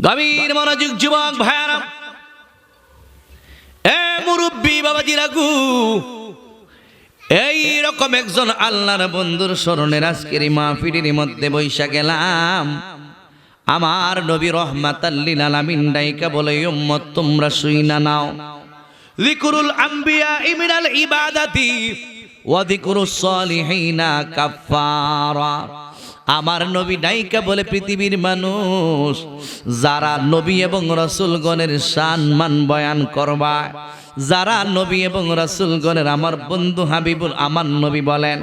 গভীর মনোযোগ যুবক ভাইরা, এ মুরব্বী বাবাজিরা গো, এই রকম একজন আল্লাহর বন্ধুর স্মরণের আজকের এই মাহফিলের মধ্যে বৈশা গেলাম। আমার নবী রহমাতাল লিল আলামিন ডাইকা বলে, উম্মত তোমরা শুইনা নাও, যিকরুল আম্বিয়া মিনাল ইবাদাতি ওয়া যিকরুস সালিহিনা কাফারা। আমার নবী ডাইকা বলে, পৃথিবীর মানুষ যারা নবী এবং রাসূলগণের সম্মান বয়ান করবা, যারা নবী এবং রাসূলগণের আমার বন্ধু হাবিবুল আমার নবী বলেন,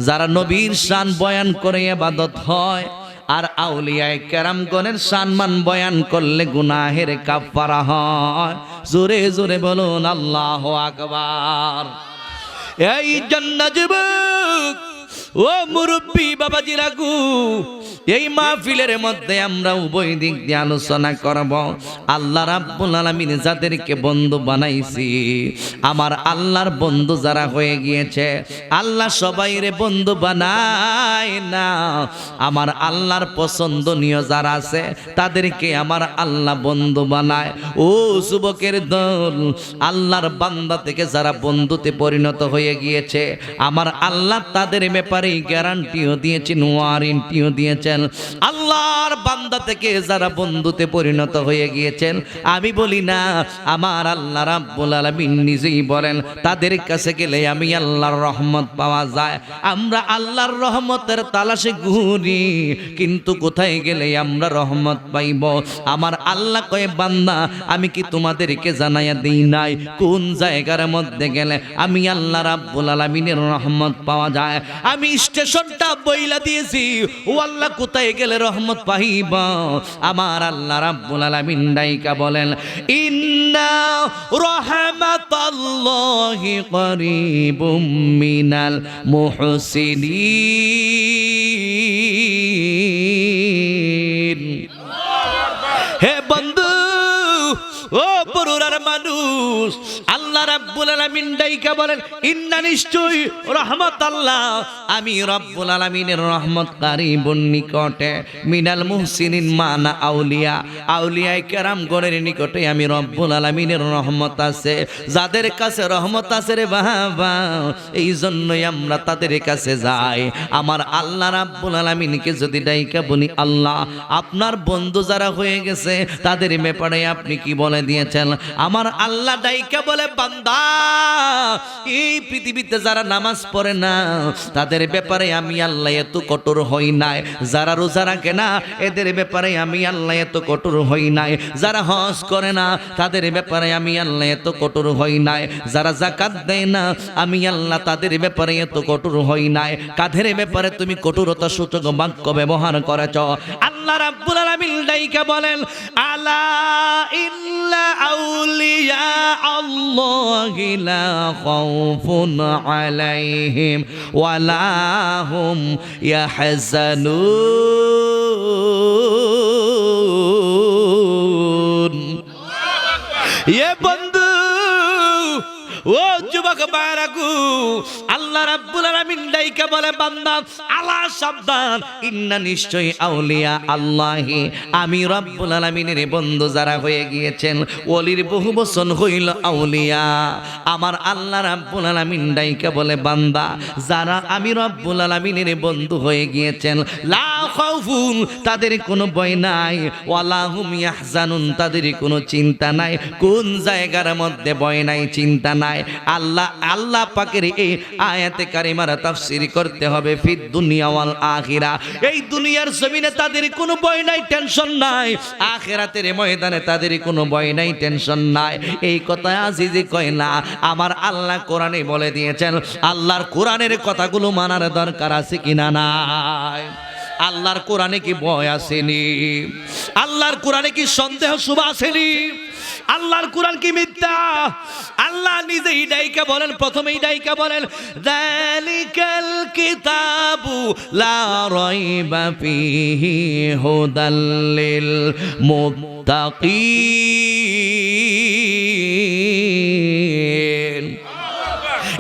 যারা নবীর শান বয়ান করে ইবাদত হয়, আর আউলিয়ায়ে কেরামগণের সম্মান বয়ান করলে গুনাহের কাফারা হয়। জোরে জোরে বলুন আল্লাহু আকবার। এই জান্নাত যুবক ও মুরব্বী বাবাজিরা গো, এই মাহফিলের মধ্যে আমরা উভয় দিক দিয়ে আলোচনা করব। আল্লাহ রাব্বুল আলামিন যাদেরকে বন্ধু বানাইছি, আমার আল্লাহর বন্ধু যারা হয়ে গিয়েছে, আল্লাহ সবাইরে বন্ধু বানায় না। আমার আল্লাহর পছন্দনীয় যারা আছে তাদেরকে আমার আল্লাহ বন্ধু বানায়। ও যুবকের দল, আল্লাহর বান্দা থেকে যারা বন্ধুতে পরিণত হয়ে গিয়েছে, আমার আল্লাহ তাদের ব্যাপারে গ্যারান্টিও দিয়েছেন, ওয়ারেন্টিও দিয়েছেন। আল্লাহর বান্দা থেকে যারা বন্ধুতে পরিণত হয়ে গিয়েছেন, আমি বলি না, আমার আল্লাহ রাব্বুল আলামিন নিজেই বলেন, তাদের কাছে গেলে আমি আল্লাহর রহমত পাওয়া যায়। আমরা আল্লাহর রহমতের তালাশে ঘুরি, কিন্তু কোথায় গেলে আমরা রহমত পাইব? আমার আল্লাহ কয়, বান্দা আমি কি তোমাদেরকে জানাইয়া দিই নাই কোন জায়গার মধ্যে গেলে আমি আল্লাহ রাব্বুল আলামিনের রহমত পাওয়া যায়? আমি স্টেশনটা বইলা দিয়েছি, ও আল্লাহ কোথায় গেলে রহমত পাইবা? আমার আল্লাহ রাব্বুল আলামিন ডাইকা বলেন, ইন্না রাহমাতাল্লাহি করিবুম মিনাল মুহসিনিন। হে বন্ধু, ও পরুরার মানুষ, আল্লাহ রাব্বুল আলামিন ডাইকা বলেন, ইন্না নিশ্চয় রহমত আল্লাহ, আমি রব্বুল আলামিনের রহমত কারিবুন নিকটে, মিনাল মুহসিনিন মানা আউলিয়া, আউলিয়ায়ে কেরামগণের নিকটে আমি রব্বুল আলামিনের রহমত আছে। যাদের কাছে রহমত আছে রে বাবা, এই জন্যই আমরা তাদের কাছে যাই। আমার আল্লাহ রাব্বুল আলামিনকে যদি ডাইকা বলি, আল্লাহ আপনার বন্ধু যারা হয়ে গেছে তাদের ব্যাপারে আপনি কি বলে দিয়েছেন? আমার আল্লাহ ডাইকা বলে, বান্দা এই পৃথিবীতে যারা নামাজ পড়ে না তাদের ব্যাপারে আমি আল্লাহ এত কঠোর হই নাই, যারা রোজা রাখে না এদের ব্যাপারে আমি আল্লাহ এত কঠোর হই নাই, যারা হজ করে না তাদের ব্যাপারে আমি আল্লাহ এত কঠোর হই নাই, যারা যাকাত দেয় না আমি আল্লাহ তাদের ব্যাপারে এত কঠোর হই নাই। কাদের ব্যাপারে তুমি কঠোরতা সূচক বাক্য ব্যবহার করেছ? আল্লাহ রাব্বুল আলামিন ডাইকা বলেন, আলা ইল্লা আউলিয়া আল্লাহি লা খাউফুন আলাইহিম ওয়া লা হুম ইয়াহজানুন। এ বন্ধু, ও যুবক বারাকু, আল্লাহ রাব্বুল আলামিন ডাইকা বলে, বান্দা আলা সাবধান, ইন্না নিশ্চয় আউলিয়া আল্লাহি, আমি রব্বুল আলামিনের বন্ধু যারা হয়ে গিয়েছেন, ওলির বহু বচন হইল আউলিয়া। আমার আল্লাহ রাব্বুল আলামিন ডাইকা বলে, বান্দা যারা আমি রব্বুল আলামিনের বন্ধু হয়ে গিয়েছেন, লা খাউফুন তাদের কোনো ভয় নাই, ওয়ালা হুম ইয়াহজানুন তাদের কোনো চিন্তা নাই। কোন জায়গার মধ্যে ভয় নাই, চিন্তা নাই? আল্লাহ পাকের এই আয়াতে কারিমার তাফসীর করতে হবে ফিদ দুনিয়া ওয়াল আখিরা। এই দুনিয়ার জমিনে তাদের কোনো ভয় নাই, টেনশন নাই, আখিরাতের ময়দানে তাদের কোনো ভয় নাই, টেনশন নাই। এই কথা আজিজি কয় না, আমার আল্লাহ কোরআনে বলে দিয়েছেন। আল্লাহর কোরআনের কথাগুলো মানার দরকার আছে কিনা নাই? আল্লাহর কোরআনে কি ভয় আসেনি? আল্লাহর কোরআনে কি সন্দেহ শুভ আসেনি? আল্লাহর কোরআন কি মিথ্যা? আল্লাহ নিজেই ডাইকা বলেন, প্রথমেই ডাইকা বলেন, যালিকাল কিতাবু লা রাইবা ফীহি হুদাল লিল মুত্তাকিন।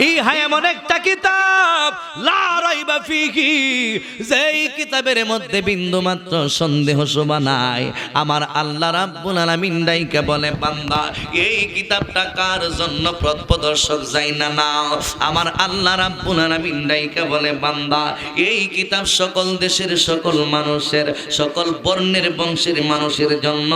এই হায় এমন একটা কিতাব লা রাইবা ফিহি, যেই কিতাবের মধ্যে বিন্দুমাত্র সন্দেহ শোভা নাই। আমার আল্লাহ রাব্বুল আলামিন ডাইকা বলে, বান্দা এই কিতাবটা কার জন্য পথ প্রদর্শক যাই না নাও। আমার আল্লাহ রাব্বুল আলামিন ডাইকা বলে, বান্দা এই কিতাব সকল দেশের সকল মানুষের, সকল বর্ণের বংশের মানুষের জন্য।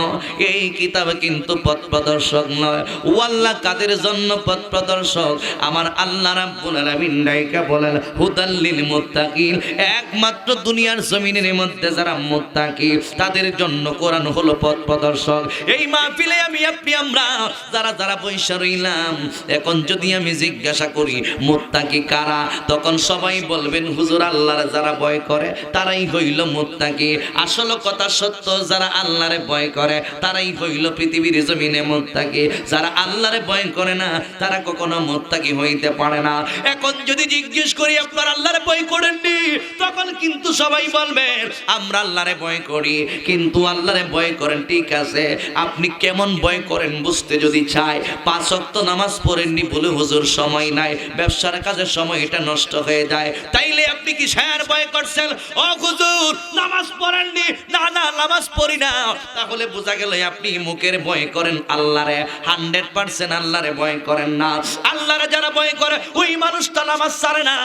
এই কিতাব কিন্তু পথ প্রদর্শক নয়। ও আল্লাহ কাদের জন্য পথ প্রদর্শক? আমার আল্লাহ রাব্বুল আলামিন ডাইকা বলেন, হুদাল লিল মুত্তাকিন, একমাত্র দুনিয়ার জমিনের মধ্যে যারা মুত্তাকি তাদের জন্য কোরআন হলো পথ প্রদর্শক। এই মাহফিলে আমি আপনি আমরা যারা যারা বৈশা রইলাম, এখন যদি আমি জিজ্ঞাসা করি মুত্তাকি কারা, তখন সবাই বলবেন হুজুর আল্লাহর যারা ভয় করে তারাই হইল মুত্তাকি। আসল কথা সত্য, যারা আল্লাহরে ভয় করে তারাই হইল পৃথিবীর জমিনে মুত্তাকি। যারা আল্লাহরে ভয় করে না তারা কখনো মুত্তাকি হইতে পারে না। এখন যদি জিজ্ঞেস করি আপনার আল্লাহরে ভয় করেননি, তখন কিন্তু সবাই বলবেন আমরা আল্লাহরে ভয় করি। কিন্তু আল্লাহরে ভয় করেন ঠিক আছে, আপনি কেমন ভয় করেন বুঝতে যদি চাই, 5 ওয়াক্ত নামাজ পড়েননি বলে হুজুর সময় নাই, ব্যবসার কাজের সময় এটা নষ্ট হয়ে যায়, তাইলে আপনি কি ছায়ার ভয় করছেন? ও হুজুর নামাজ পড়েননি, না না নামাজ পড়ি না, তাহলে বোঝা গেল আপনি মুখের ভয় করেন আল্লাহরে, 100% আল্লাহরে ভয় করেন না। আল্লাহরে যারা ভয় করে ওই মানুষটা নামাজ ছাড়ে না।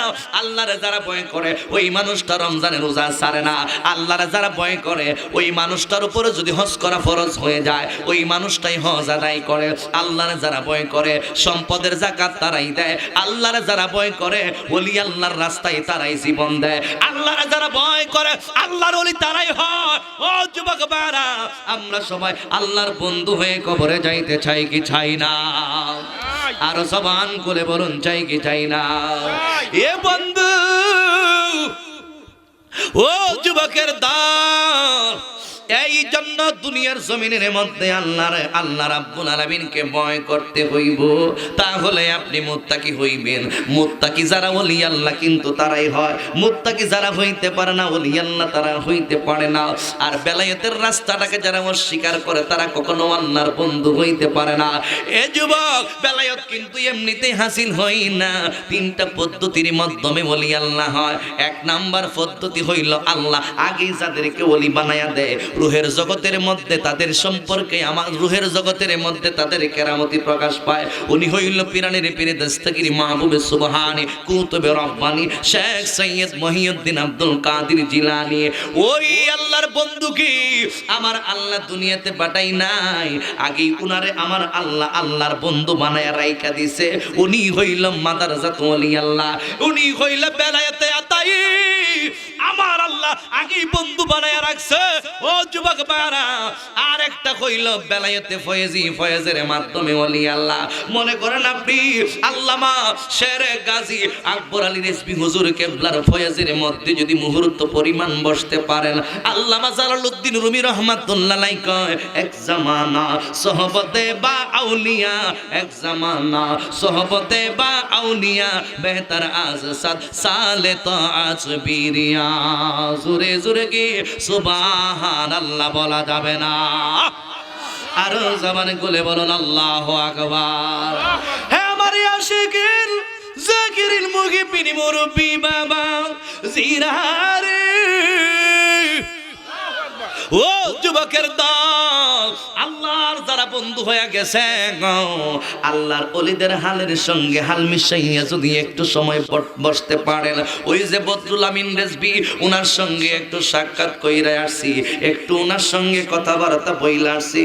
আল্লাহরে যারা ভয় করে ওই মানুষটা রমজানের রোজা ছাড়ে না। আল্লাহরে যারা ভয় করে ওই মানুষটার উপরে যদি হজ করা ফরজ হয়ে যায় ওই মানুষটাই হজ আদায় করে। আল্লাহরে যারা ভয় করে সম্পদের যাকাত তারাই দেয়। আল্লাহরে যারা ভয় করে ওলি আল্লাহর রাস্তায় তারাই জীবন দেয়। আল্লাহরে যারা ভয় করে আল্লাহর ওলি তারাই হয়। ও যুবক বারা, আমরা সবাই আল্লাহর বন্ধু হয়ে কবরে যাইতে চাই কি চাই না? আর জবান করে বলুন চাই কি চাই না? এ বন্ধু, ও যুবকের দল, এই জন্য দুনিয়ার জমিনের মধ্যে আল্লাহ রাব্বুল আলামিনকে ভয় করতে হইব, তাহলে আপনি মুত্তাকি হইবেন। মুত্তাকি যারা ওলি আল্লাহ কিন্তু তারাই হয়, মুত্তাকি যারা হইতে পারে না ওলি আল্লাহ তারা হইতে পারে না। আর বেলায়েতের রাস্তাটাকে যারা অস্বীকার করে তারা কখনো আল্লাহর বন্ধু হইতে পারে না। এ যুবক, বেলায়েত কিন্তু এমনিতেই হাসিল হয় না, 3টা পদ্ধতির মাধ্যমে ওলি আল্লাহ হয়। 1 নাম্বার পদ্ধতি হইল আল্লাহ আগেই যাদেরকে ওলি বানায়া দেয়, রুহের জগতের মধ্যে তাদের সম্পর্কে, আমার রুহের জগতের মধ্যে তাদের কেরামতি প্রকাশ পায়। উনি হইল পিরানের পীরে দস্তগীর মাহবুবে সুবহানি কুতুবে রব্বানি শেখ সৈয়দ মহিউদ্দিন আব্দুল কাদের জিলানী। ওই আল্লাহর বন্ধু কি আমার আল্লাহ দুনিয়াতে পাঠাই নাই, আগেই উনারে আমার আল্লাহ আল্লাহর বন্ধু বানায়া রাইখা দিছে। উনি হইল মাদারজাত ওলি আল্লাহ, উনি হইল বেলায়েতে আতাই, আমার আল্লাহ আগেই বন্ধু বানায়া রাখছে। ও যুবক বারা, আর একটা হইল বেলায়েতে ফয়েজি, ফয়েজের মাধ্যমে ওলি আল্লাহ। মনে করেন আপনি আল্লামা শেরে গাজী আকবর আলী রেজভী হুজুর কেবলার ফয়েজের মধ্যে যদি মুহূর্ত পরিমাণ বসতে পারেন, আল্লামা জালালউদ্দিন রুমি রহমাতুল্লাহ আলাইহি কয়, এক জামানা সোহবতে বা আউলিয়া, এক জামানা সোহবতে বা আউলিয়া বেহতর আজ সাদ সালে তো আজ বিরিয়া। জোরে জোরে কি সুবহানাল্লাহ বলা যাবে না? আরো জবান খুলে বলুন আল্লাহু আকবার। হে আমার আশিকিন জাকিরিল মুহিবিন মুরব্বি বাবা জিরারে, ও যুবকের দল, আল্লাহর যারা বন্ধু হয়ে গেছে, আল্লাহর ওলিদের হালের সঙ্গে হাল মিশাইয়া যদি একটু সময় বসতে পারেন, ওই যে বদরুল আমিন রেজভী ওনার সঙ্গে একটু সাক্ষাৎ কইরা আসছি, একটু ওনার সঙ্গে কথাবার্তা বইলা আসছি,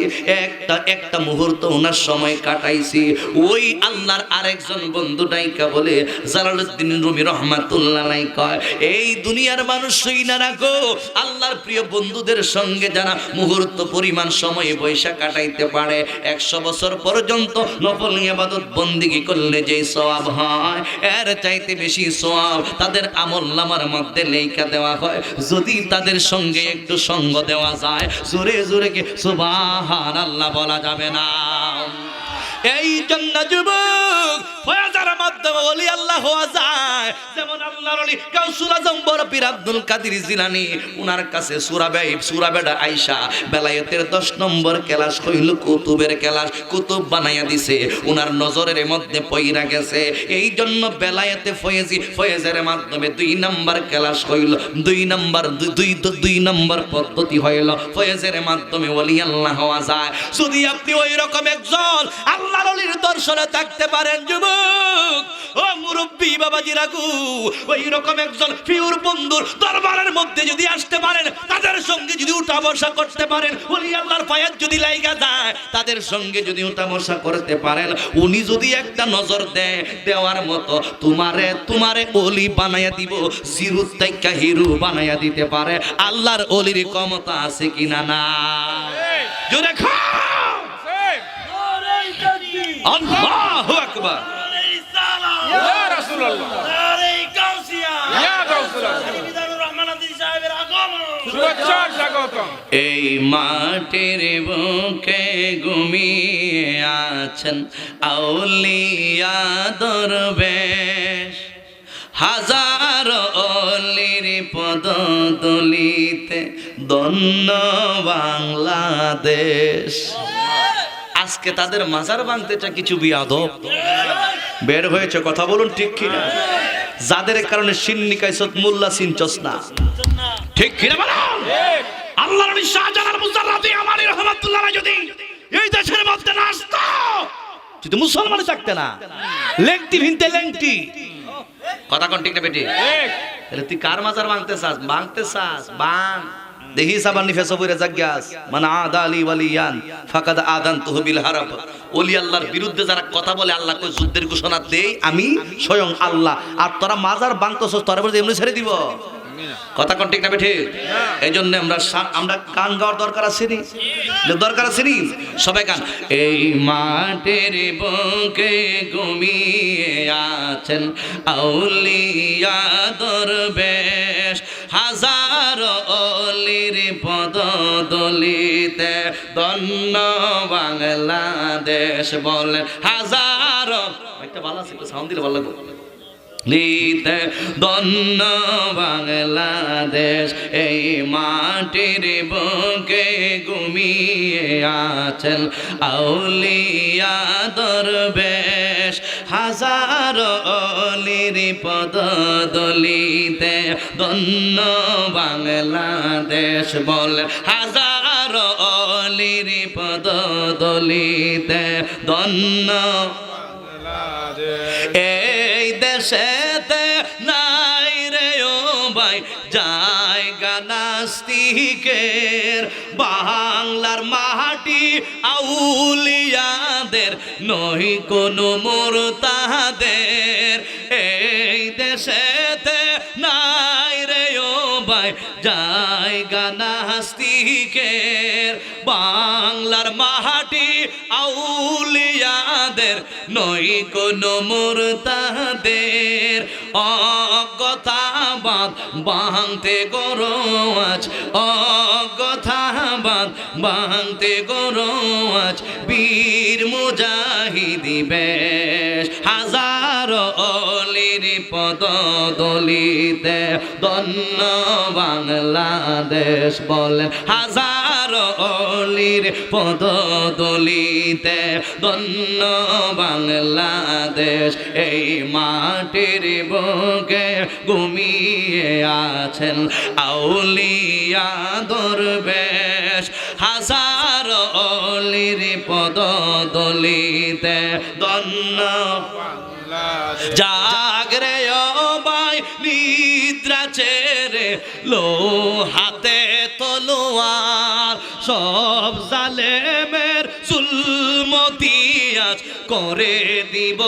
একটা মুহূর্ত ওনার সময় কাটাইছি। ওই আল্লাহর আরেকজন বন্ধু ডাইকা বলে জালালউদ্দিন রুমি রহমাতুল্লাহ আলাইহি কয়, এই দুনিয়ার মানুষ শুই না রাখো, আল্লাহর প্রিয় বন্ধুদের সঙ্গে যারা মুহূর্ত পরিমাণ সময় বৈশা কাটাইতে পারে, 100 বছর পর্যন্ত নফল ইবাদত বন্দেগী করলে যে সওয়াব হয়, এর চাইতে বেশি সওয়াব তাদের আমলনামার মধ্যে লেখা দেওয়া হয় যদি তাদের সঙ্গে একটু সঙ্গ দেওয়া যায়। জোরে জোরে কি সুবহানাল্লাহ বলা যাবে না? এই জন্য যুবক ফয়েজের মাধ্যমে ওলি আল্লাহ হওয়া যায়। যেমন আল্লাহর ওলি গাউসুল আজম বড় পীর আব্দুল কাদের জিলানী, উনার কাছে সূরা বেটা আয়েশা বেলায়েতের 10 নম্বর ক্লাস হইল কুতুবের ক্লাস, কুতুব বানাইয়া দিছে, উনার নজরের মধ্যে পয়রা গেছে। এই জন্য বেলায়েতে ফয়েজের মাধ্যমে 2 নম্বর ক্লাস হইল, 2 নম্বর পদ্ধতি হইল, ফয়েজের মাধ্যমে ওলি আল্লাহ হওয়া যায়। যদি আপনি ওই রকম একজন আল্লাহর ওলির দর্শনে থাকতে পারেন যুবক ও মুরব্বী বাবাজিরা গো, ওই রকম একজন পিওর বন্ধুর দরবারের মধ্যে যদি আসতে পারেন, তাদের সঙ্গে যদি উঠা বসা করতে পারেন, ওলি আল্লাহর ফায়াত যদি লাইগা যায়, তাদের সঙ্গে যদি উঠা বসা করতে পারেন, উনি যদি একটা নজর দেওয়ার মতো তোমারে ওলি বানায়া দিব, জিরুত তাইকা হিরু বানায়া দিতে পারে। আল্লাহর ওলির ক্ষমতা আছে কিনা না? জোরে খাও আল্লাহু আকবার। ইয়া রাসূলুল্লাহ, নারে গাউসিয়া, ইয়া গাউসুল্লাহ, মিজানুর রহমান আদি সাহেবের আগমন, শুভেচ্ছা স্বাগতম। এই মাটির বুকে ঘুমিয়ে আছেন আউলিয়া দরবেশ, হাজারো ওলির পদতলিতে ধন্য বাংলাদেশ। আজকে তাদের মাজার ভাঙতে চা কিছু বিয়াদব বের হয়েছে, কথা বলুন ঠিক কিনা? যাদের কারণে সিন্নিকাইছত মোল্লা সিনচস না, ঠিক কিনা বলুন? আল্লাহর নবী শাহজালাল মুজাররাদি আমানি রাহমাতুল্লাহ যদি এই দেশের মধ্যে না আসতো, যদি মুসলমান থাকতে না, লেংটি ভিনতে লেংটি, কথা কোন ঠিক না বেটি? তাহলে তুই কার মাজার ভাঙতে চাস? বাং দেখি সাবানি ফেসবুরে জাগ্যাস মানে আদালি ওয়ালিয়ান ফাকাদ আযানতুহু বিল হারাব। ওলি আল্লাহর বিরুদ্ধে যারা কথা বলে, আল্লাহ কই যুদ্ধের ঘোষণা দেই আমি স্বয়ং আল্লাহ, আর তোরা মাজার ভাঙতেছস, তোরা বলে এমনি ছেড়ে দিব? কথা কোন ঠিক না বেঠি? এই জন্য আমরা গান গাওয়ার দরকার আছে নি? দরকার আছে নি? সবাই গান। এই মাটির বুকে ঘুমিয়ে আছেন আউলিয়া দরবেশ, হাজারো ওলির পদতলিতে ধন্য বাংলাদেশ। বলেন হাজারো, একটা ভালো আছে, সাউন্ড দিলে ভালো লাগবে, লিতে ধন্য বাংলাদেশ। এই মাটির বুকে ঘুমিয়ে আছেন আউলিয়া দরবেশ, হাজারো ওলির পদতলিতে ধন্য বাংলাদেশ। বলেন হাজারো ওলির পদতলিতে ধন্য এই দেশেতে নাই রে ও ভাই জায়গা নাস্তিকের, বাংলার মাটি আউলিয়াদের নহি কোনো মুরতাদের। এই দেশেতে নাই রে ও ভাই জায়গা নাস্তিকের, বাংলার মাটি আউলিয়াদের নই কোনো মুরতাদের। অগথাবাদ ভাঙতে গরো আজ, অগথাবাদ ভাঙতে গরো আজ বীর মুজাহিদি বেশ, হাজারো ওলির পদতলিতে ধন্য বাংলাদেশ। বলেন হাজারো ওলির পদতলিতে ধন্য বাংলাদেশ। এই মাটির বুকে ঘুমিয়ে আছেন আউলিয়া দরবেশ, হাজারো ওলির পদতলিতে ধন্য বাংলাদেশ। জাগরে ও ভাই নিদ্রা ছেড়ে লো হাতে তলোয়ার, সব জালেমের জুলমতি আজ করে দিব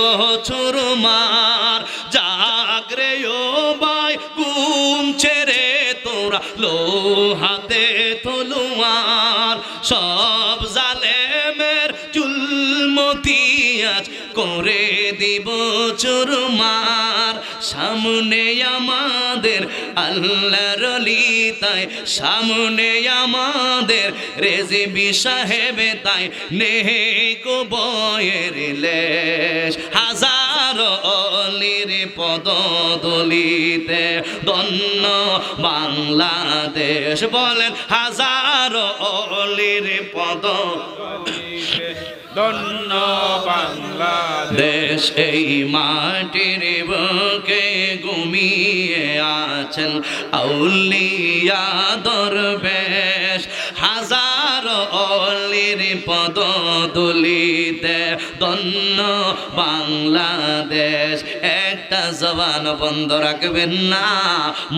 চুরমার। জাগরে ও ভাই ঘুম ছেড়ে তোরা লো হাতে তলোয়ার, সব জালেমের জুলমতি আজ করে দিব চুরমার। সামনে আমাদের আল্লাহর ওলি তাই, সামনে আমাদের রেজবি সাহেব তাই, নেই কো বয়ের লেশ, হাজার হাজারো অলির পদধূলিতে ধন্য বাংলাদেশ। বলেন হাজারো অলির পদ ধন্য বাংলাদেশ। দেশ এই মাটির বুকে ঘুমিয়ে আছেন আউলিয়া দরবেশ। হাজারো অলির পদধূলিতে ধন্য বাংলাদেশ। একটা জবান বন্ধ রাখবেন না,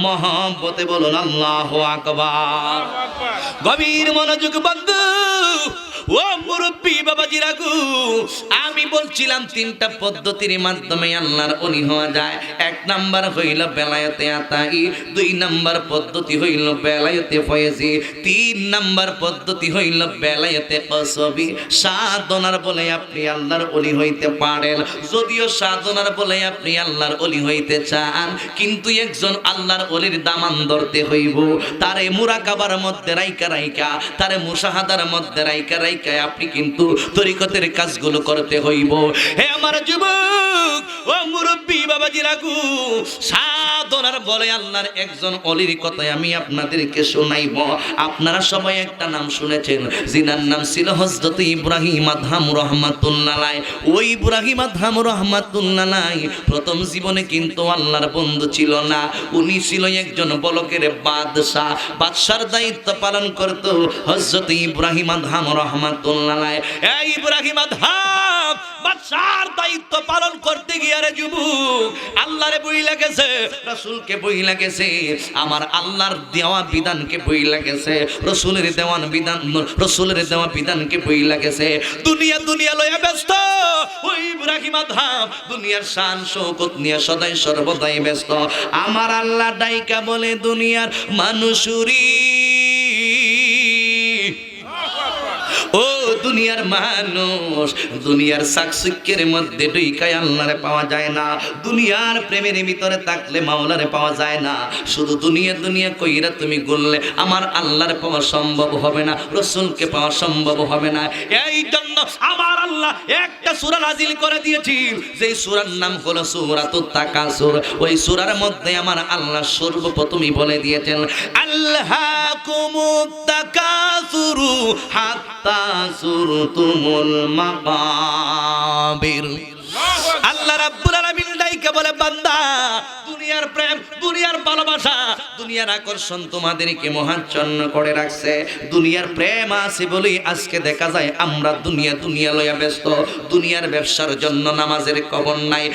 মহব্বতে বলুন আল্লাহু আকবার। গভীর মনোযোগ বন্ধু ও মুরব্বী বাবাজিরা গো, আমি বলছিলাম তিনটা পদ্ধতির মাধ্যমে আল্লাহর ওলি হওয়া যায়। এক নাম্বার হইল বেলায়েতে আতাই, দুই নাম্বার পদ্ধতি হইল বেলায়েতে ফয়েজি, তিন নাম্বার পদ্ধতি হইল বেলায়েতে কসবি। সাধনার বলে আপনি আল্লাহর ওলি হইতে পারেন। যদিও সাধনার বলে আপনি আল্লাহর ওলি হইতে চান, কিন্তু একজন আল্লাহর ওলির দামান ধরতে হইব। তারে মুরাকাবার মধ্যে রাইকা রাইকা, তারে মুশাহাদার মধ্যে রাইকা রাইকা আপনি কিন্তু তরিকতের কাজগুলো করতে হইব। হে আমার যুবক ও মুরব্বী বাবাজিরা গো, সাধনার বলে আল্লাহর একজন অলির কথাই আমি আপনাদেরকে শোনাইব। আপনারা সবাই একটা নাম শুনেছেন, যিনার নাম ছিল হযরত ইব্রাহিম আদহাম রহমাতুল্লাহ আলাইহি। ওই ইব্রাহিম আদহাম রহমাতুল্লাহ আলাইহি প্রথম জীবনে কিন্তু আল্লাহর বন্ধু ছিল না। উনি ছিল একজন বলকের বাদশা। বাদশার দায়িত্ব পালন করত হযরত ইব্রাহিম আদহাম রহমাতুল্লাহ আলাইহি। এই ইব্রাহিম আদহাম বাদশার দায়িত্ব পালন করতে গিয়ে রে যুবক আল্লাহরে বই লাগেছে, রাসূলকে বই লাগেছে, আমার আল্লাহর দেওয়া বিধানকে বই লাগেছে, রাসূলের দেওয়া বিধানকে বই লাগেছে। দুনিয়া দুনিয়া লয়া ব্যস্ত ওই ইব্রাহিম আদহাম, দুনিয়ার শান শৌকত নিয়ে সদাই সর্বদাই ব্যস্ত। আমার আল্লাহ ডাইকা বলে দুনিয়ার মানুষুরি, ও দুনিয়ার মানুষ, দুনিয়ার চাকচিক্যের মধ্যে ঢুইকায় আল্লাহরে পাওয়া যায় না। দুনিয়ার প্রেমের ভিতরে থাকলে মাওলারে পাওয়া যায় না। শুধু দুনিয়া দুনিয়া কইরা তুমি গুনলে আমার আল্লাহরে পাওয়া সম্ভব হবে না, রাসূলকে পাওয়া সম্ভব হবে না। এই জন্য আমার আল্লাহ একটা সূরা নাজিল করে দিয়েছি, যেই সূরার নাম হলো সূরাতুত তাকাসুর। ওই সূরার মধ্যে আমার আল্লাহ সর্বপ্রথমই বলে দিয়েছেন আল্লাহাকুমুত তাকাসুরু হাত্তা যুরতুমুল মাকাবির। আল্লাহ রাব্বুল আলামিন ডাইকা বলে বান্দা, দুনিয়ার প্রেম, দুনিয়ার ভালোবাসা, দুনিয়ার আকর্ষণ তোমাদেরকে মোহাচ্ছন্ন করে রাখছে। দুনিয়ার প্রেম আছে বলেই আজকে দেখা যায় আমরা দুনিয়া দুনিয়া লইয়া ব্যস্ত। দুনিয়ার ব্যবসার জন্য নামাজের কবর নাই,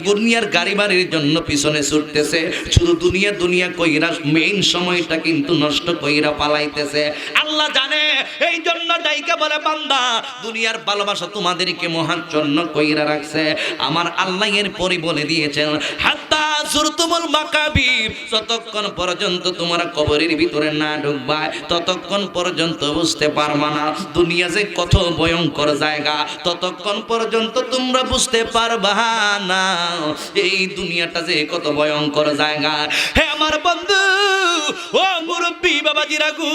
দুনিয়ার গাড়ি বাড়ির জন্য পিছনে ছুটতেছে। শুধু দুনিয়া দুনিয়া কইরা মেইন সময়টা কিন্তু নষ্ট কইরা পালাইতেছে। আল্লাহ জানে, এই জন্য ডাইকা বলে বান্দা, দুনিয়ার ভালোবাসা তোমাদেরকে মোহাচ্ছন্ন কইরা রাখছে। আমার আল্লাহ এর পরে বলে দিয়েছেন হাত্তা যুরতুমুল মাকাবির, যতক্ষণ পর্যন্ত তোমরা কবরের ভিতরে না ঢুকবা ততক্ষণ পর্যন্ত বুঝতে পারবা না দুনিয়া যে কত ভয়ঙ্কর জায়গা। ততক্ষণ পর্যন্ত তোমরা বুঝতে পারবা না এই দুনিয়াটা যে কত ভয়ঙ্কর জায়গা। হে আমার বন্ধু ও মুরব্বী বাবাজিরা গো,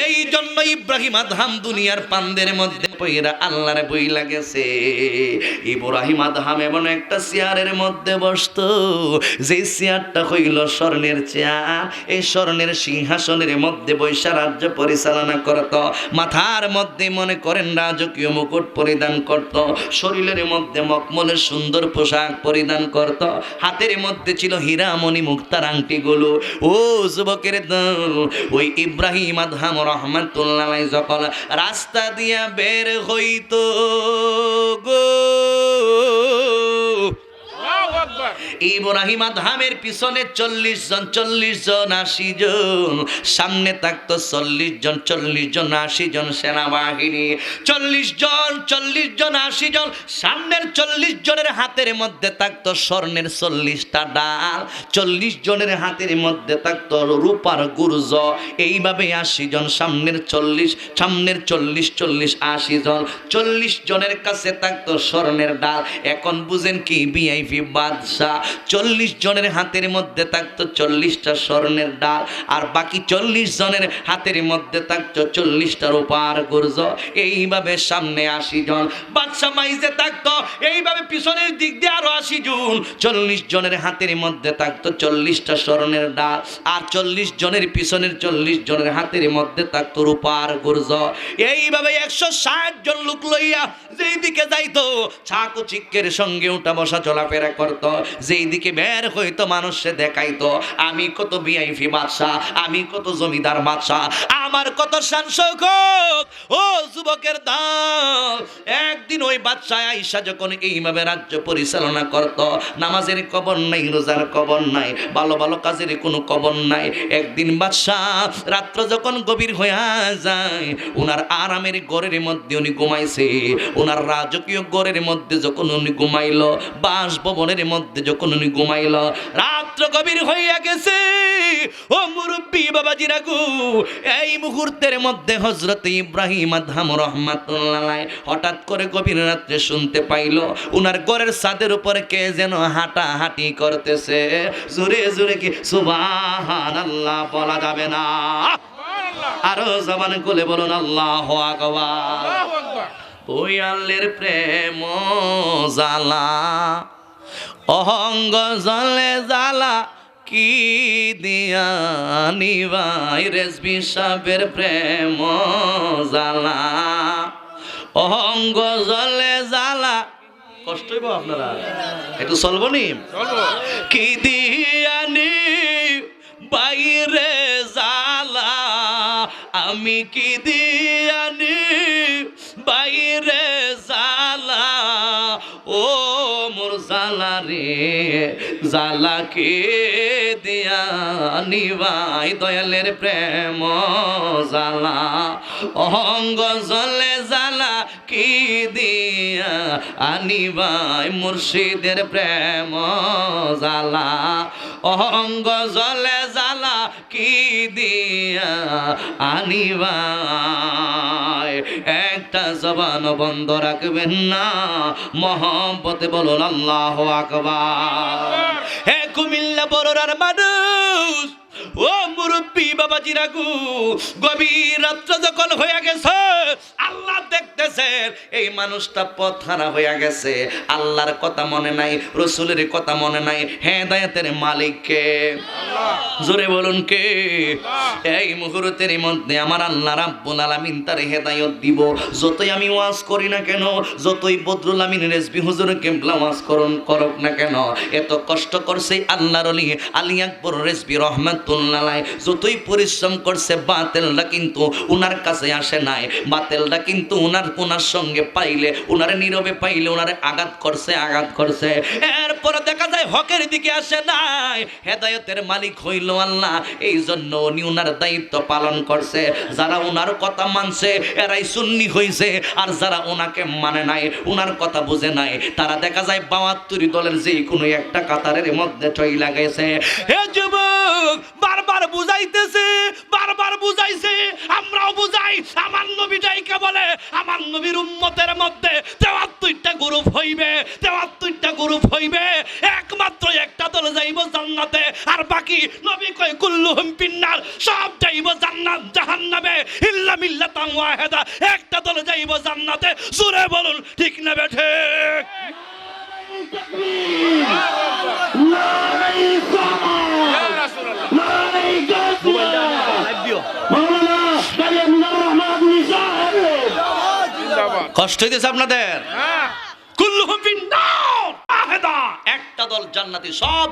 এই জন্য ইব্রাহিম আদহাম দুনিয়ার পান্দের মধ্যে পইরা আল্লাহরে বই লাগেছে। ইব্রাহিম আদহাম এমন একটা চেয়ারের মধ্যে বসতো, যে চেয়ারটা হইল স্বর্ণের চেয়ার। এই স্বর্ণের সিংহাসনের মধ্যে বৈশা রাজ্য পরিচালনা করত। মাথার মধ্যে মনে করেন রাজকীয় মুকুট পরিধান করত, শরীরের মধ্যে মখমলের সুন্দর পোশাক পরিধান করত, হাতের মধ্যে ছিল হীরামণি মুক্তার আংটিগুলো। ও যুবকের দল, ওই ইব্রাহিম আদহাম রহমাতুল্লাহ আলাইহি যখন রাস্তা দিয়া বের হইতো গো, ইব্রাহিম আদহামের পিছনে 40 জন 80 জন, সামনে থাকতো 40 জন 80 জন সেনাবাহিনী। 40 জন 80 জন, সামনের 40 জনের হাতের মধ্যে থাকতো স্বর্ণের 40টা ডাল, 40 জনের হাতের মধ্যে থাকতো রূপার গুরজ। এইভাবে 80 জন, সামনের 40 80 জন, 40 জনের কাছে থাকতো স্বর্ণের ডাল। এখন বুঝেন কি ভিআইপি বাদশা 40 জনের হাতের মধ্যে থাকতো 40টা স্বর্ণের ডাল, আর বাকি 40 জনের হাতের মধ্যে থাকতো 40টা রূপার গুর্জ। এইভাবে সামনে 80 জন বাদশাহ মাইজে থাকতো, এইভাবে পিছনের দিক দিয়ে আরো 80 জন। 40 জনের হাতের মধ্যে থাকতো 40টা স্বর্ণের ডাল, আর 40 জনের পিছনের 40 জনের হাতের মধ্যে থাকতো রূপার গুর্জ। এইভাবে 160 জন লোক লইয়া যেই দিকে যাইতো, ছাকু চিক্কের সঙ্গে উঠা বসা চলাফেরা করত। যেই দিকে বের হইতো মানুষে দেখাইতো আমি কত ভিআইপি বাদশা, আমি কত জমিদার বাদশা, আমার কত শান শৌকত। ও যুবকের দল, একদিন ওই বাদশা আয়েশা যখন এইভাবে রাজ্য পরিচালনা করত, নামাজের কবর নাই, রোজার কবর নাই, ভালো ভালো কাজের কোনো কবর নাই। একদিন বাদশা রাত্র যখন গভীর হইয়া যায়, উনার আরামের ঘরের মধ্যে উনি ঘুমাইছে, উনার রাজকীয় ঘরের মধ্যে যখন উনি ঘুমাইল, বাসভবনের মধ্যে যখন উনি ঘুমাইল, রাত্র গভীর হইয়া গেছে। ও মুরব্বী বাবাজিরা গো, এই মুহূর্তের মধ্যে হযরত ইব্রাহিম আদহাম রাহমাতুল্লাহ আলাইহি হঠাৎ করে গভীর রাত্রে শুনতে পাইল উনার ঘরের ছাদের উপরে কে যেন হাঁটাহাঁটি করতেছে। জোরে জোরে কি সুবহানাল্লাহ বলা যাবে না? আরো জবান খুলে বলুন আল্লাহু আকবার। আল্লাহু আকবার। ওই আল্লাহর প্রেম জ্বালা, অহঙ্গ জলে জ্বালা কি দিয়া নিবাই, রেজবি সাহেবের প্রেম জ্বালা, অহঙ্গ জলে জ্বালা। কষ্ট হইব আপনারা, একটু চলবো নি? কি দিয়ানি বাইরে জ্বালা, আমি কি দিয়ানি বাইরে জ্বালা, ও মোর জ্বালা রে জ্বালা কে দিয়া নিবাই, দয়ালের প্রেম জ্বালা, অহঙ্গ জলে জ্বালা কি দিয়া আনিবাই, মুর্শিদের প্রেম জ্বালা, অহঙ্গ জলে জ্বালা কি দিয়া আনিবাই। একটা জবান বন্ধ রাখবেন না, মহব্বতে বলুন আল্লাহু আকবার। হে কুমিল্লা বড়রার মানুষ, ও মুরব্বী বাবাজিরা গো, গভীর রাত্র যখন হয়ে গেছে, আল্লাহ দেখতেছেন এই মানুষটা পথ হারা হয়ে গেছে, আল্লাহর কথা মনে নাই, রসুলের কথা মনে নাই। হেদায়েতের মালিক কে? জোরে বলুন কে? এই মুহূর্তের মধ্যে আমার আল্লাহ রাব্বুল আলামিন তার হেদায়েত দিব। যতই আমি ওয়াজ করি না কেন, যতই বদরুল আমিন রেজবি হুজুর কেবলা ওয়াজ করুক না কেন, এত কষ্ট করছে আল্লাহর ওলি আলী আকবর রেজবি রহমাতুল্লাহ আলাইহি, যতই পরিশ্রম করছে বাতিলটা কিন্তু উনার কাছে আসে নাই। বাতিলটা কিন্তু উনার সঙ্গে পাইলে, উনারে নীরবে পাইলে উনারে আঘাত করছে। এরপর দেখা যায় হকের দিকে আসে নাই। হেদায়েতের মালিক হইল আল্লাহ, এই জন্য উনি উনার দায়িত্ব পালন করছে। যারা উনার কথা মানছে এরাই সুন্নি হইছে, আর যারা ওনাকে মানে নাই, উনার কথা বুঝে নাই, তারা দেখা যায় 72 দলের যে কোনো একটা কাতারের মধ্যে চইলা গেছে। হে যুবক, বারবার বুঝাইতেছে, বারবার বুঝাইছে, আমরাও বুঝাই। আমার নবী ডাইকা বলে আমার নবীর উম্মতের মধ্যে 73টা গ্রুপ হইবে, 73টা গ্রুপ হইবে, একমাত্র একটা দল যাইব জান্নাতে, আর বাকি নবী কয় কুল্লুহুম ফিন্নার, সব যাইব জান্নাত জাহান্নামে ইল্লা মিল্লাতান ওয়াহিদা, একটা দল যাইব জান্নাতে। জোরে বলুন ঠিক না বেঠে? কষ্ট হইতেছে আপনাদের? কুল্লুহুম ফিন্নার ওয়াহিদা, একটা দল জান্নাতি, সব